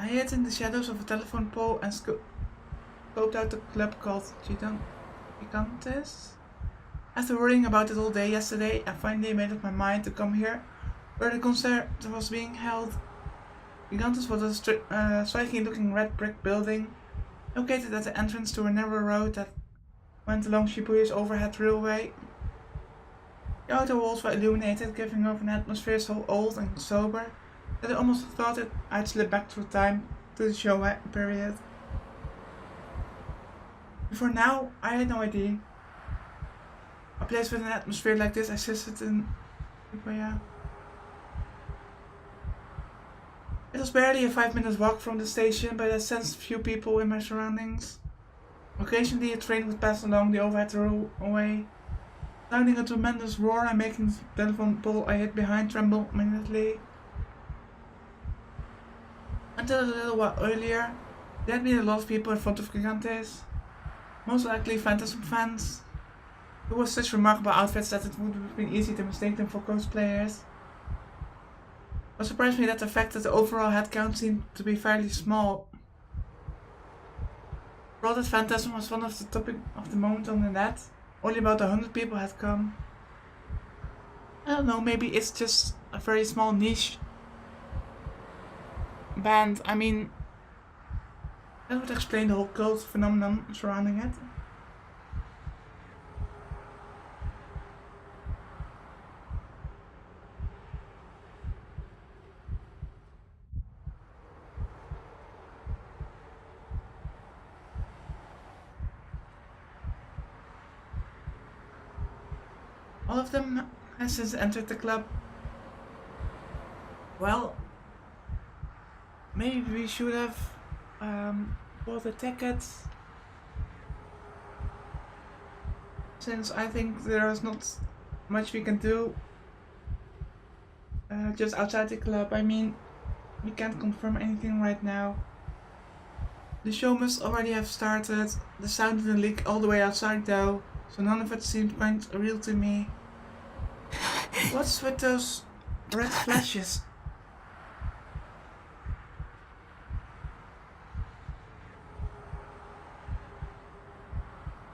I hid in the shadows of a telephone pole and scoped out the club called Gigantes. After worrying about it all day yesterday, I finally made up my mind to come here, where the concert was being held. Gigantes was a striking-looking red brick building, located at the entrance to a narrow road that went along Shibuya's overhead railway. The outer walls were illuminated, giving off an atmosphere so old and sober that I almost thought I'd slip back through time to the Showa period. Before now, I had no idea. A place with an atmosphere like this existed in Shibuya. It was barely a 5-minute walk from the station, but I sensed few people in my surroundings. Occasionally a train would pass along the overhead railway, sounding a tremendous roar and making the telephone pole I hid behind tremble minutely. Until a little while earlier, there had been a lot of people in front of Gigantes, most likely Phantasm fans, who wore such remarkable outfits that it would have been easy to mistake them for cosplayers. What surprised me that the fact that the overall headcount seemed to be fairly small. For all that Phantasm was one of the topic of the moment on the net, only about 100 people had come. I don't know, maybe it's just a very small niche band. I mean, that would explain the whole cult phenomenon surrounding it. All of them has since entered the club. Well, maybe we should have bought the tickets, since I think there is not much we can do just outside the club. I mean, we can't confirm anything right now. The show must already have started. The sound didn't leak all the way outside though, so none of it seemed quite real to me. What's with those red flashes?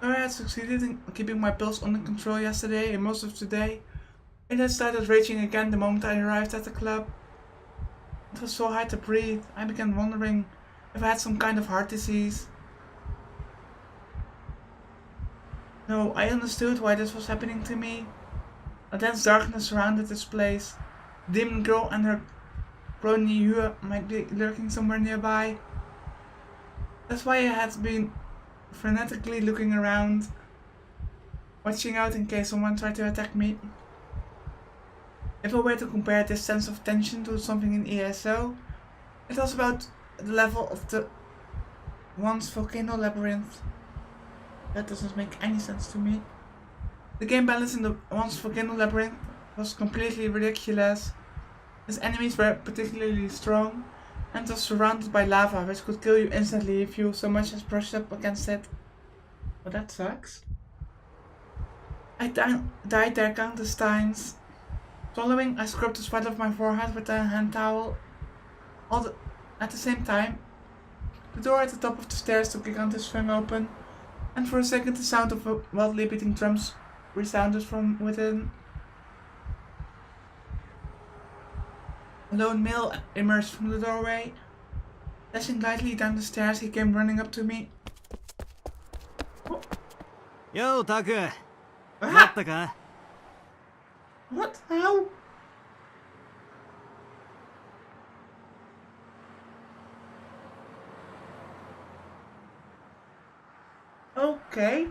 Though I had succeeded in keeping my pulse under control yesterday and most of today, it had started raging again the moment I arrived at the club. It was so hard to breathe, I began wondering if I had some kind of heart disease. No, I understood why this was happening to me. A dense darkness surrounded this place. The demon girl and her crony Hua might be lurking somewhere nearby. That's why I had been frenetically looking around, watching out in case someone tried to attack me. If I were to compare this sense of tension to something in ESO, it was about the level of the once volcano labyrinth. That doesn't make any sense to me. The game balance in the once volcano labyrinth was completely ridiculous. Its enemies were particularly strong and was surrounded by lava, which could kill you instantly if you so much as brushed up against it. Well, that sucks. I died there countless times. Swallowing, I scrubbed the sweat off my forehead with a hand towel. At the same time, the door at the top of the stairs to Gigantes swung open, and for a second the sound of wildly beating drums resounded from within. A lone male emerged from the doorway. Dashing lightly down the stairs, he came running up to me. Oh. Yo, Taku! Ah! What? How? Okay.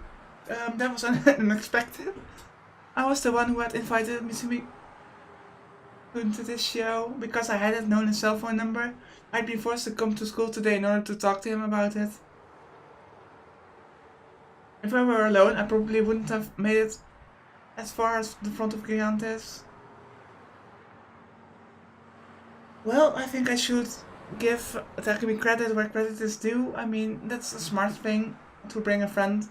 That was unexpected. I was the one who had invited me to this show. Because I hadn't known his cell phone number, I'd been forced to come to school today in order to talk to him about it. If I were alone, I probably wouldn't have made it as far as the front of Gigantes. Well, I think I should give Takumi credit where credit is due. I mean, that's a smart thing to bring a friend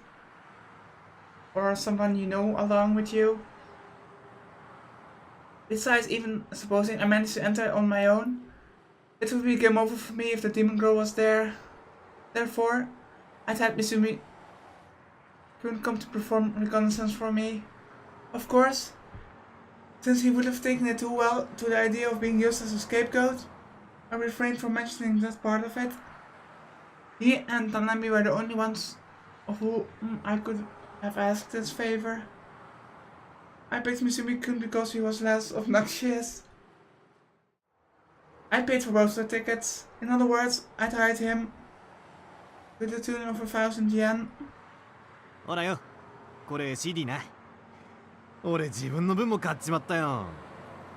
or someone you know along with you. Besides, even supposing I managed to enter on my own, It would be game over for me if the demon girl was there. Therefore, I'd had Misumi couldn't come to perform reconnaissance for me. Of course, since he would have taken it too well to the idea of being used as a scapegoat, I refrained from mentioning that part of it. He and Tanami were the only ones of whom I could have asked this favor. I picked Misumi-kun because he was less obnoxious. I paid for both the tickets. In other words, I hired him to the tune of 1,000 yen. ほらよ、これ CD な。俺自分の分も買っちまったよ。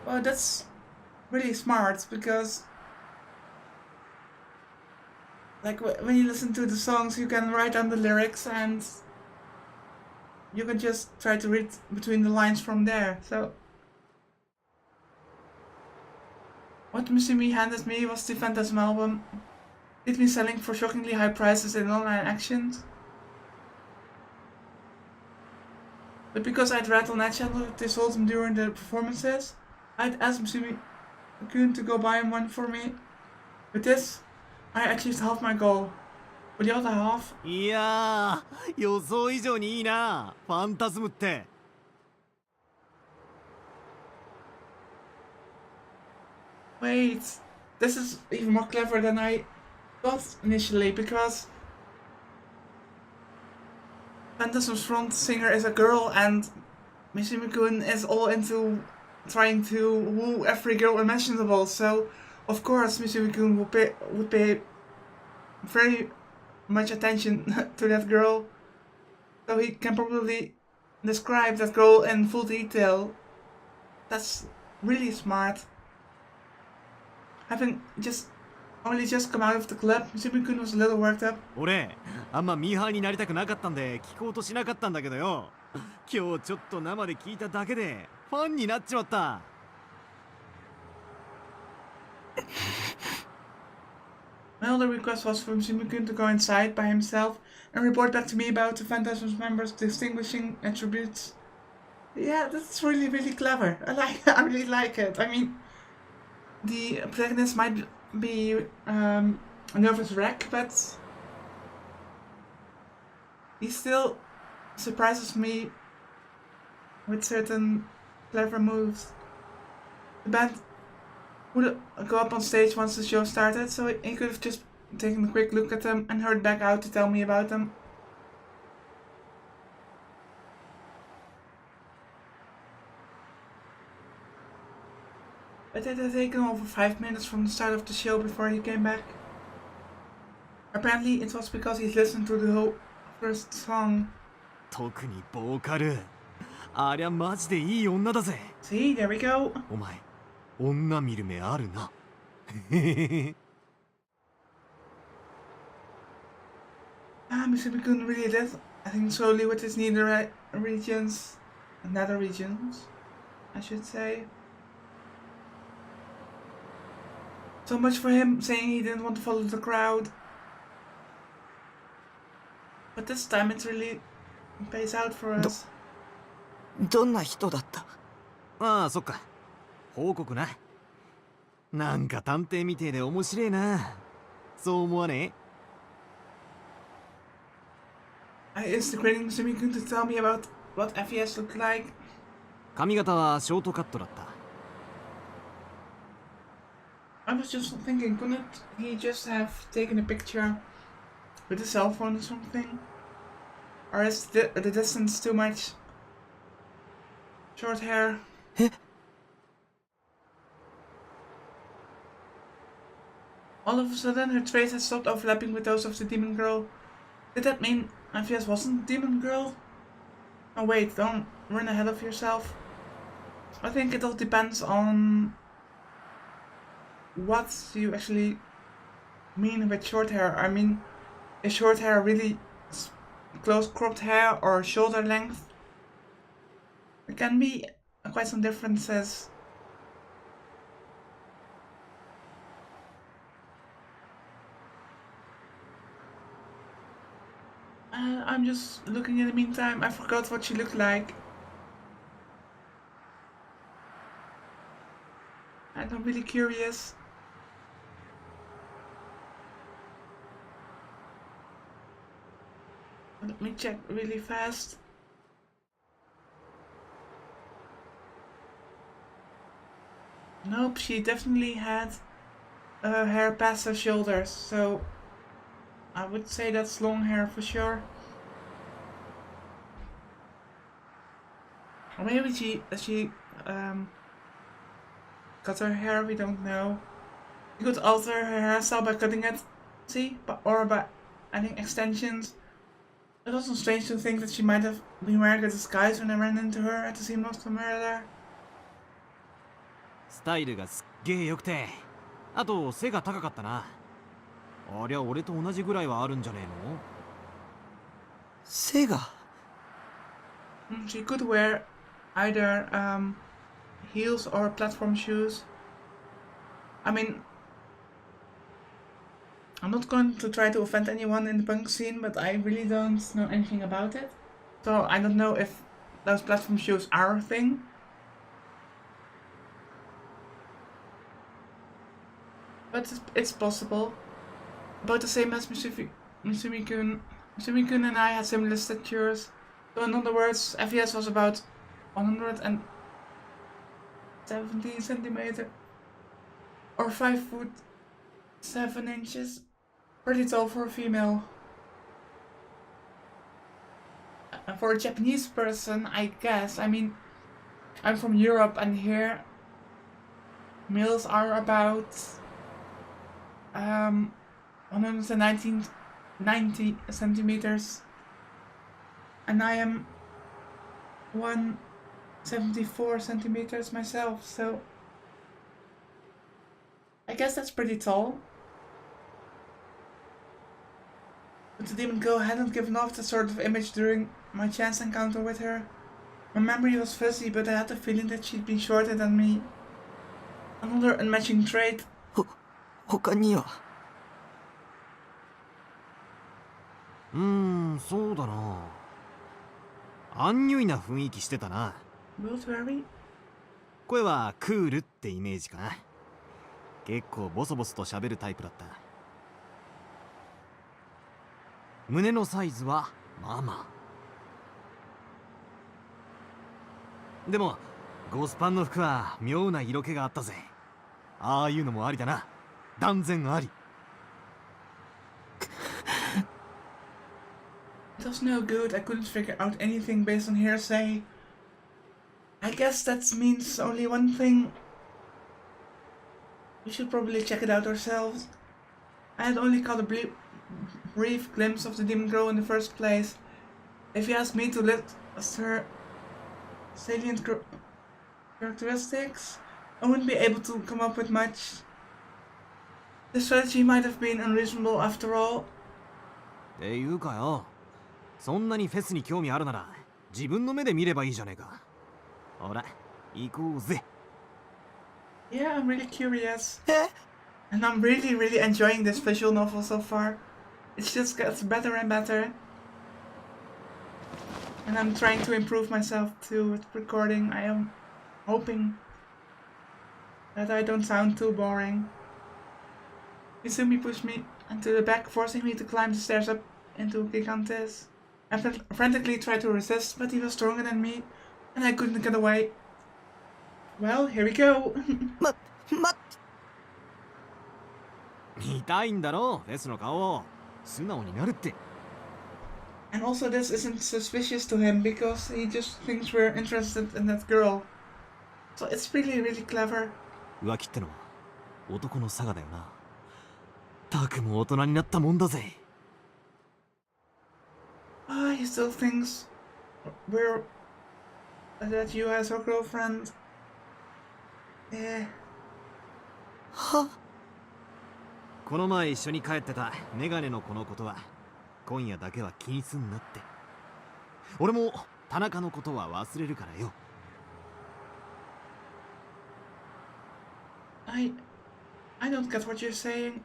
Well, that's really smart because, like, when you listen to the songs, you can write down the lyrics and you can just try to read between the lines from there. So, what Misumi handed me was the Phantasm album. It's been selling for shockingly high prices in online auctions. But because I'd read on that channel that they sold them during the performances, I'd asked Misumi-kun to go buy him one for me. With this, I achieved half my goal. For the other half... いやー、予想以上にいいな、ファンタズムって。Wait, this is even more clever than I thought initially, because Phantasm's front singer is a girl and Misumi-kun is all into trying to woo every girl imaginable, so of course Misumi-kun would pay very much attention to that girl, so he can probably describe that girl in full detail. That's really smart. Having only just come out of the club, Misumi-kun was a little worked up. 俺、あんまミーハーになりたくなかったんで聞こうとしなかったんだけどよ。今日ちょっと生で聞いただけでファンになっちまった。My other request was for Misumi-kun to go inside by himself and report back to me about the Phantasm's members' distinguishing attributes. Yeah, that's really, really clever. I really like it. I mean, the protagonist might be a nervous wreck, but he still surprises me with certain clever moves. The band would go up on stage once the show started, so he could have just taken a quick look at them and hurried back out to tell me about them. But it had taken over 5 minutes from the start of the show before he came back. Apparently it was because he'd listened to the whole first song. 特にボーカル。ありゃマジでいい女だぜ。See, there we go. お前、女見る目あるな。Misumi-kun really did, I think, slowly with his nether regions, I should say. So much for him saying he didn't want to follow the crowd. But this time it really pays out for us. どんな人だった？ああ、そっか。報告な。なんか探偵みてえで面白いな。そう思わねえ？ I instigated Misumi-kun to tell me about what FES looked like. 髪型はショートカットだった。I was just thinking, couldn't he just have taken a picture with a cell phone or something? Or is the distance too much? Short hair. All of a sudden, her traits had stopped overlapping with those of the demon girl. Did that mean FES wasn't the demon girl? Oh wait, don't run ahead of yourself. I think it all depends on what you actually mean with short hair. I mean, is short hair really close cropped hair or shoulder length? There can be quite some differences. I'm just looking in the meantime. I forgot what she looked like. And I'm really curious. Let me check really fast. Nope, she definitely had her hair past her shoulders, so I would say that's long hair for sure. Or maybe she cut her hair, we don't know. You could alter her hairstyle by cutting it, see? Or by adding extensions. It's also strange to think that she might have been wearing a disguise when I ran into her at the scene of the murder. スタイルがすっげえ良くて、あと背が高かったな。ありゃ俺と同じぐらいはあるんじゃねえの？背が She could wear either heels or platform shoes. I mean, I'm not going to try to offend anyone in the punk scene, but I really don't know anything about it. So I don't know if those platform shoes are a thing. But it's possible. About the same as Misumi-kun. Misumi-kun and I had similar statures. So in other words, FES was about 170 centimeters or 5 foot 7 inches. Pretty tall for a female. And for a Japanese person, I guess. I mean, I'm from Europe and here males are about 190 centimeters. And I am 174 centimeters myself, so I guess that's pretty tall. But the demon girl hadn't given off that sort of image during my chance encounter with her. My memory was fuzzy, but I had the feeling that she'd been shorter than me. Another unmatching trait. 他にはそうだな。アンニュイな雰囲気してたな。Both very? 声はクールってイメージかな。結構ボソボソと喋るタイプだった。胸のサイズはまあまあ。でもゴスパンの服は妙な色気があったぜ。ああいうのもありだな。断然あり。It was no good. I couldn't figure out anything based on hearsay. I guess that means only one thing. We should probably check it out ourselves. I had only caught a brief glimpse of the demon girl in the first place. If you ask me to list her salient characteristics, I wouldn't be able to come up with much. The strategy might have been unreasonable after all. っていうかよ、そんなにフェスに興味あるなら自分の目で見ればいいじゃねえか。ほら、行こうぜ。Yeah, I'm really curious. And I'm really enjoying this visual novel so far. It just gets better and better. And I'm trying to improve myself too with recording. I am hoping that I don't sound too boring. Izumi pushed me into the back, forcing me to climb the stairs up into Gigantes. I frantically tried to resist, but he was stronger than me, and I couldn't get away. Well, here we go. 見たいんだろ、フェスの顔を。素直になるって。And also this isn't suspicious to him, because he just thinks we're interested in that girl. So it's really clever. 浮気ってのは男の性だよな。たくも大人になったもんだぜ。He still thinks that you as her girlfriend. Yeah. この前一緒に帰ってたメガネの子のことは今夜だけは気にすんなって。俺も田中のことは忘れるからよ。I don't get what you're saying.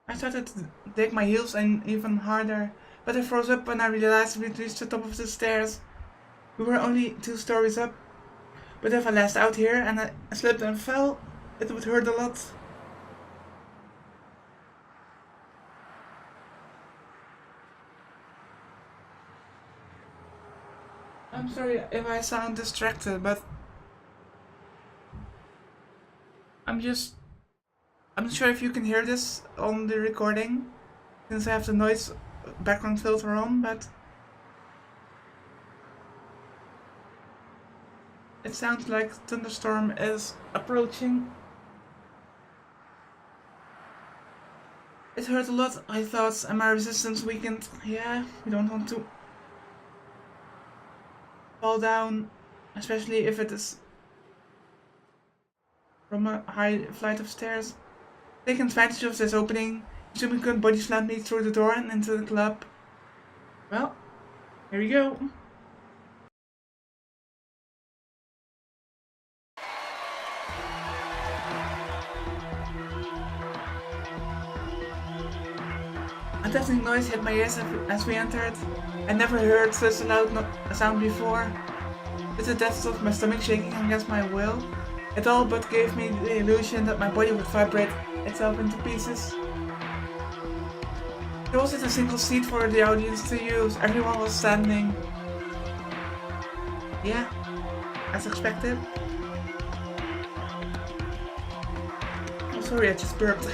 I started to dig my heels in even harder, but I froze up when I realized we'd reached the top of the stairs. We were only 2 stories up, but if I lashed out here and I slipped and fell, it would hurt a lot. I'm sorry if I sound distracted, but I'm not sure if you can hear this on the recording, since I have the noise background filter on, but it sounds like thunderstorm is approaching. It hurt a lot, I thought, and my resistance weakened. Yeah, we don't want to fall down, especially if it is from a high flight of stairs. Taking advantage of this opening, Izumi couldn't body slam me through the door and into the club. Well, here we go. A deafening noise hit my ears as we entered. I never heard such a loud sound before. With the depths of my stomach shaking against my will, it all but gave me the illusion that my body would vibrate itself into pieces. There wasn't a single seat for the audience to use. Everyone was standing. Yeah, as expected. Oh, sorry, I just burped.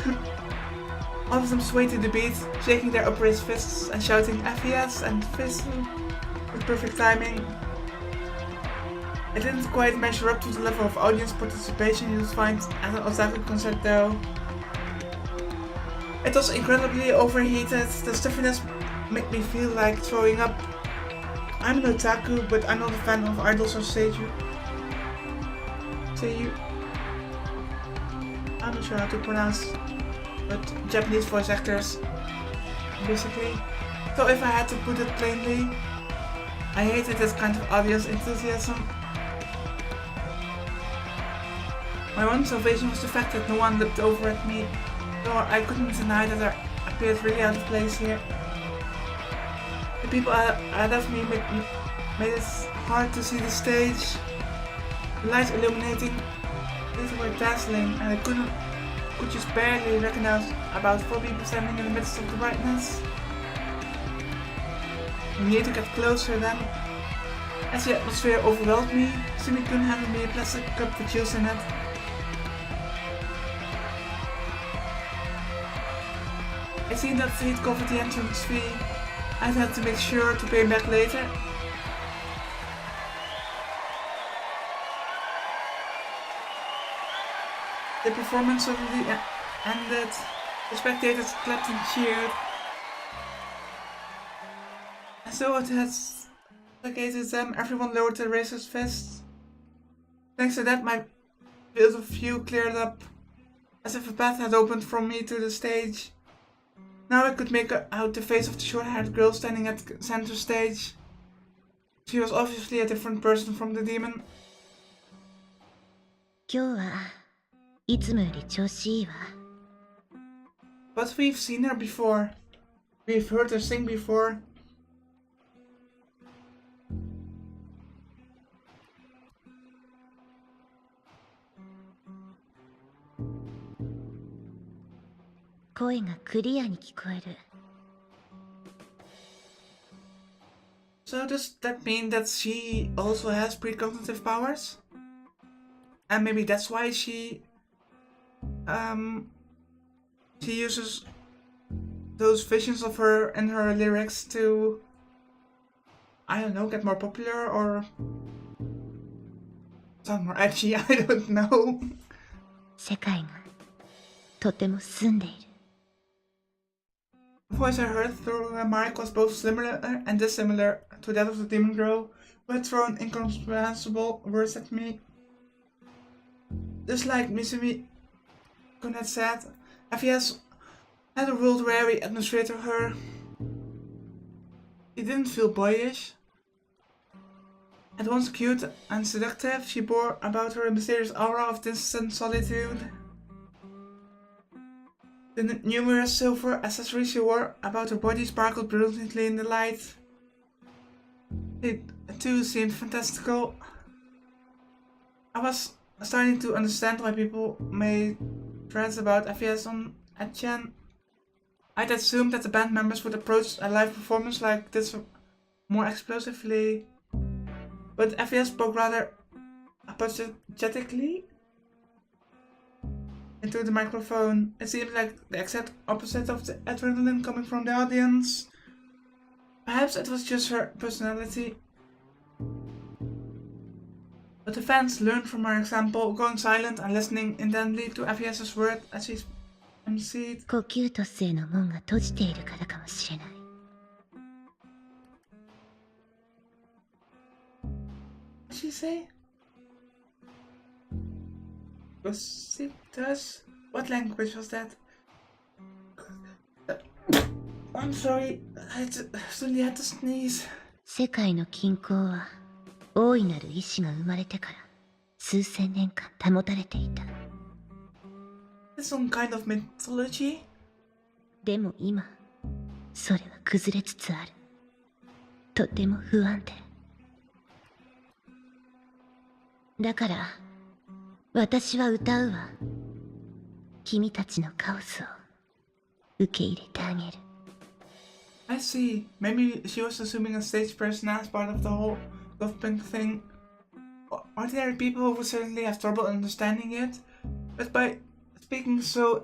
All of them swayed to the beat, shaking their upraised fists and shouting FES and FES with perfect timing. It didn't quite measure up to the level of audience participation you'd find at an otaku concert though. It was incredibly overheated. The stuffiness made me feel like throwing up. I'm an otaku, but I'm not a fan of idols or seiyuu. I'm not sure how to pronounce, but Japanese voice actors, basically. So if I had to put it plainly, I hated this kind of audience enthusiasm. My one salvation was the fact that no one looked over at me, though I couldn't deny that I appeared really out of place here. The people ahead of me made it hard to see the stage. The lights illuminating it were dazzling, and I could just barely recognize about 4 people standing in the midst of the brightness. I needed to get closer then. As the atmosphere overwhelmed me, Sumi-kun handed me a plastic cup with juice in it. It seemed that he'd covered the entrance fee. I'd had to make sure to pay back later. The performance suddenly ended. The spectators clapped and cheered. As though it had placated them, everyone lowered their raised fists. Thanks to that, my field of view cleared up, as if a path had opened from me to the stage. Now I could make out the face of the short-haired girl standing at the center stage. She was obviously a different person from the demon. 今日はいつもより調子いいわ。 But we've seen her before. We've heard her sing before. So does that mean that she also has precognitive powers? And maybe that's why she uses those visions of her in her lyrics to, I don't know, get more popular or sound more edgy, I don't know. 世界がとても澄んでいる。 The voice I heard through her mic was both similar and dissimilar to that of the demon girl, who had thrown incomprehensible words at me. Just like Misumi-kun had said, FES had a world-weary atmosphere to her. She didn't feel boyish. At once cute and seductive, she bore about her a mysterious aura of distant solitude. The numerous silver accessories she wore about her body sparkled brilliantly in the light. It too seemed fantastical. I was starting to understand why people made threads about FES on Chen. I'd assumed that the band members would approach a live performance like this more explosively. but FES spoke rather apologetically into the microphone. It seemed like the exact opposite of the adrenaline coming from the audience. Perhaps it was just her personality. But the fans learned from her example, going silent and listening intently to FES's word as she emceed. 呼吸突性の門が閉じているからかもしれない。What did she say? Cositas? What language was that? I'm sorry, I suddenly had to sneeze. 世界の均衡は大いなる意志が生まれてから数千年間保たれていた。Is some kind of mythology? でも今それは崩れつつある。とても不安定。だから私は歌うわ。君たちのカオスを受け入れてあげる。I see. Maybe she was assuming a stage persona as part of the whole Love Pink thing. Ordinary people would certainly have trouble understanding it, but by speaking so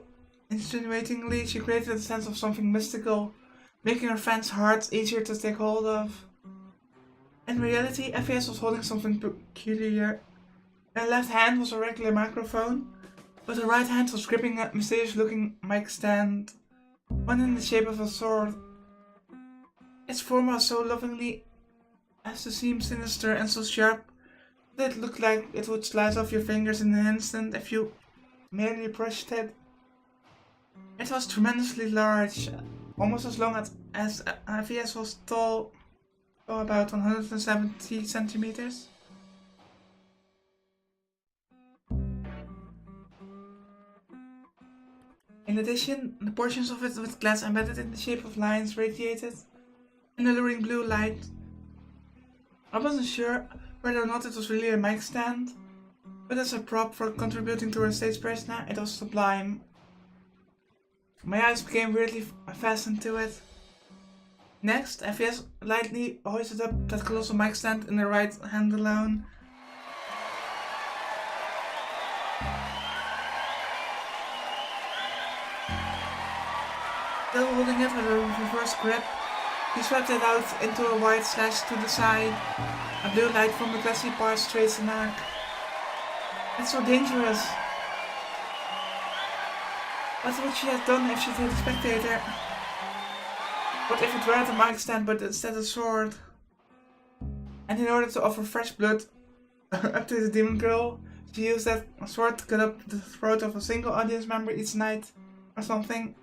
insinuatingly, she created a sense of something mystical, making her fans' hearts easier to take hold of. In reality, FES was holding something peculiar. In her left hand was a regular microphone, but her right hand was gripping a mysterious-looking mic stand, one in the shape of a sword. Its form was so lovingly as to seem sinister and so sharp that it looked like it would slice off your fingers in an instant if you merely brushed it. It was tremendously large, almost as long as FES was tall, about 170 centimeters. In addition, the portions of it with glass embedded in the shape of lines radiated an alluring blue light. I wasn't sure whether or not it was really a mic stand, but as a prop for contributing to her stage persona, it was sublime. My eyes became weirdly fastened to it. Next, FES lightly hoisted up that colossal mic stand in her right hand alone. Still holding it with a reverse grip, he swept it out into a wide slash to the side. A blue light from the glassy parts traced an arc. It's so dangerous. What would she have done if she did a spectator? What if it weren't a mic stand but instead a sword? And in order to offer fresh blood up to the demon girl, she used that sword to cut up the throat of a single audience member each night, or something.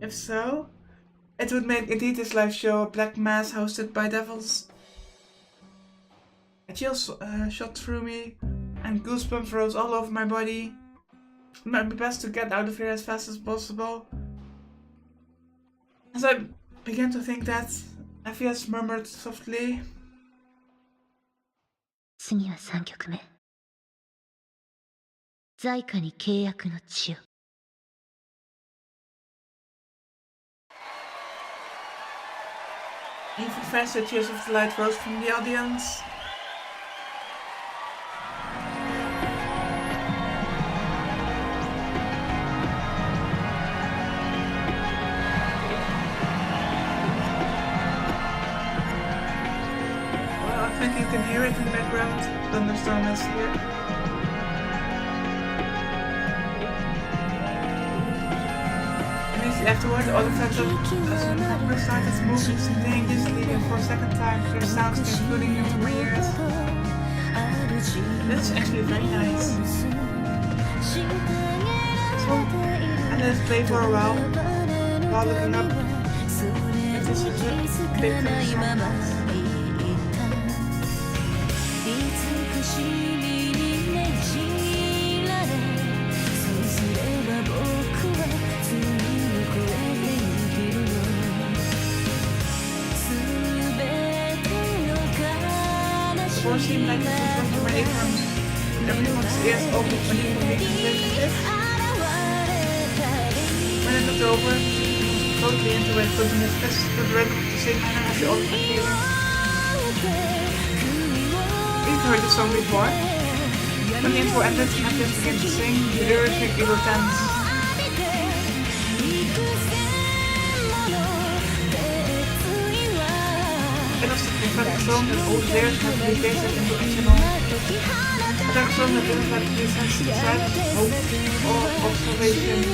If so, it would make indeed this live show a black mass hosted by devils. A chill shot through me, and goosebumps rose all over my body. It might be best to get out of here as fast as possible. As I began to think that, FES murmured softly. 次は3曲目。在下に契約の地を。Even faster cheers of delight rose from the audience. Well, I think you can hear it in the background. Thunderstorm is here. Afterward, all the fans of the number started moving simultaneously, and for a second time, their sounds came flooding into my ears. That's actually very nice. So, I let it play for a while looking up. It is such a big thunderstorm. The door seemed like it was going to break from everyone's ears open when he was making relationships. When I looked over, he was totally into it, putting his fists to the rhythm of the same manner as the ultimate hero. you've heard this song before. When the intro ended, FES began to sing, the lyrics make people tense. It was the prophetic song that all the lyrics had to be pasted into fictional. A dark song that didn't have to be sad, hope, or observation.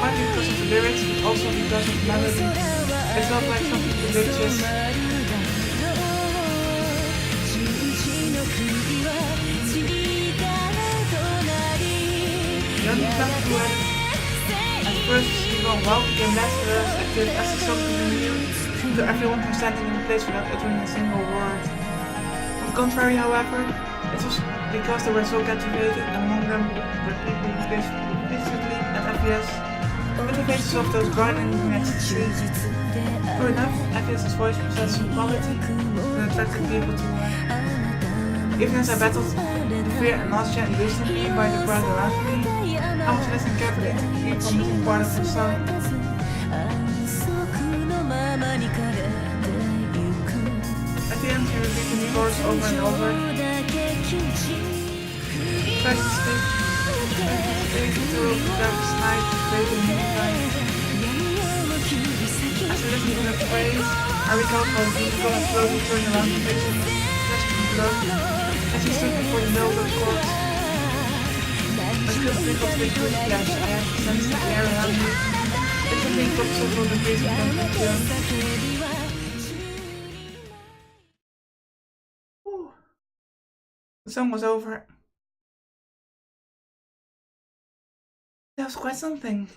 Partly because of the lyrics, but also because of the melody. It felt like something religious. The unplugged duet. At first, Stephen Wow became less active as the song continued, to everyone was standing in place without uttering a single word. On the contrary, however, it was because they were so captivated. Among them were people who gazed fixedly at FES, with the faces of those gardening next to see. True enough, FES's voice possessed some quality that attracted people to her. Even as I battled the fear and nausea induced in me by the crowd around me, I was listening carefully to keep from missing part of the song. At the end, she repeated the chorus over and over. Tries to speak through the darkest night, fading moonlight. As I listened to the phrase, I recalled how beautiful and slowly turned around to face him, flesh and blood, as he stood before the middle of the court. A good twinkle twisted flash, I had to sense the air around me. Instantly got several degrees of temperature. The song was over. That was quite something.